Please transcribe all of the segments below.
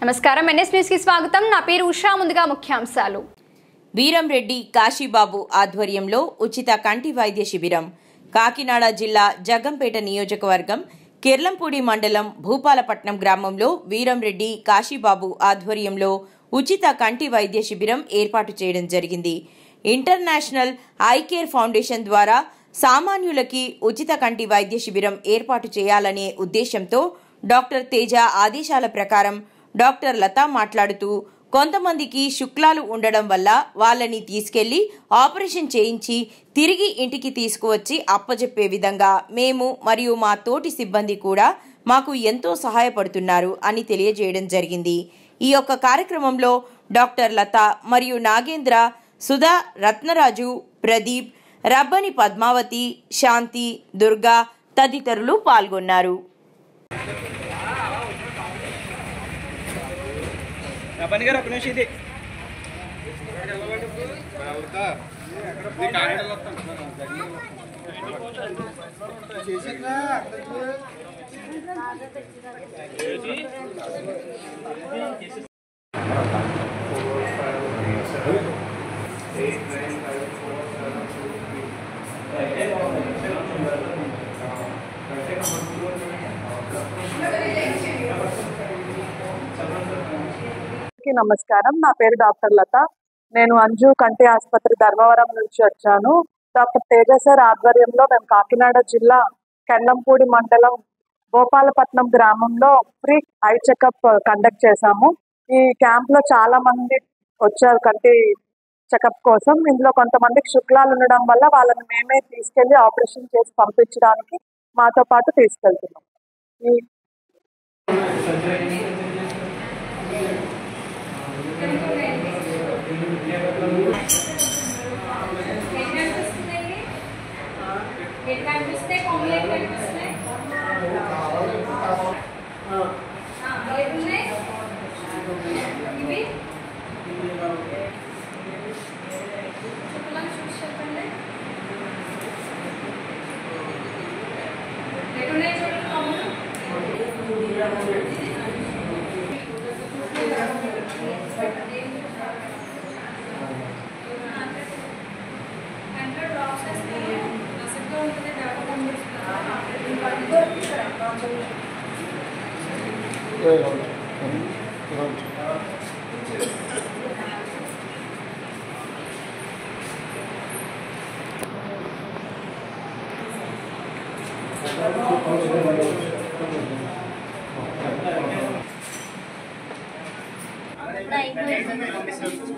నమస్కారం NS news కి స్వాగతం నా పేరు ఉషా ముందుగా ముఖ్యాంశాలు వీరంరెడ్డి కాశీబాబు ఆధ్వర్యంలో ఉచిత కంటి వైద్య శిబిరం కాకినాడ జిల్లా జగ్గంపేట నియోజకవర్గం కిర్లంపూడి మండలం భూపాలపట్నం గ్రామంలో వీరంరెడ్డి కాశీబాబు ఆధ్వర్యంలో ఉచిత కంటి వైద్య శిబిరం ఏర్పాటు చేయడం జరిగింది. ఇంటర్నేషనల్ ఐ కేర్ ఫౌండేషన్ ద్వారా సామాన్యులకి ఉచిత కంటి వైద్య శిబిరం ఏర్పాటు చేయాలనే ఉద్దేశంతో డాక్టర్ తేజ ఆదేశాల ప్రకారం డాక్టర్ లతా మాట్లాడుతూ కొంతమందికి శుక్లాలు ఉండడం వల్ల వాళ్ళని తీసుకెళ్లి ఆపరేషన్ చేయించి తిరిగి ఇంటికి తీసుకువచ్చి అప్పజెప్పే విధంగా మేము మరియు మా తోటి సిబ్బంది కూడా మాకు ఎంతో సహాయపడుతున్నారు అని తెలియజేయడం జరిగింది. ఈ యొక్క కార్యక్రమంలో డాక్టర్ లతా మరియు నాగేంద్ర, సుధా, రత్నరాజు, ప్రదీప్, రబ్బని పద్మావతి, శాంతి, దుర్గా తదితరులు పాల్గొన్నారు. నమస్కారం, నా పేరు డాక్టర్ లత. నేను అంజు కంటి ఆసుపత్రి ధర్మవరం నుంచి వచ్చాను. డాక్టర్ తేజ సార్ ఆధ్వర్యంలో మేము కాకినాడ జిల్లా కిర్లంపూడి మండలం భూపాలపట్నం గ్రామంలో ఫ్రీ ఐ చెకప్ కండక్ట్ చేశాము. ఈ క్యాంప్ లో చాలా మంది వచ్చారు కంటి చెకప్ కోసం. ఇందులో కొంతమందికి శుక్లాలు ఉండడం వల్ల వాళ్ళని మేమే తీసుకెళ్లి ఆపరేషన్ చేసి పంపించడానికి మాతో పాటు తీసుకెళ్తున్నాం. ఈ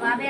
బాబే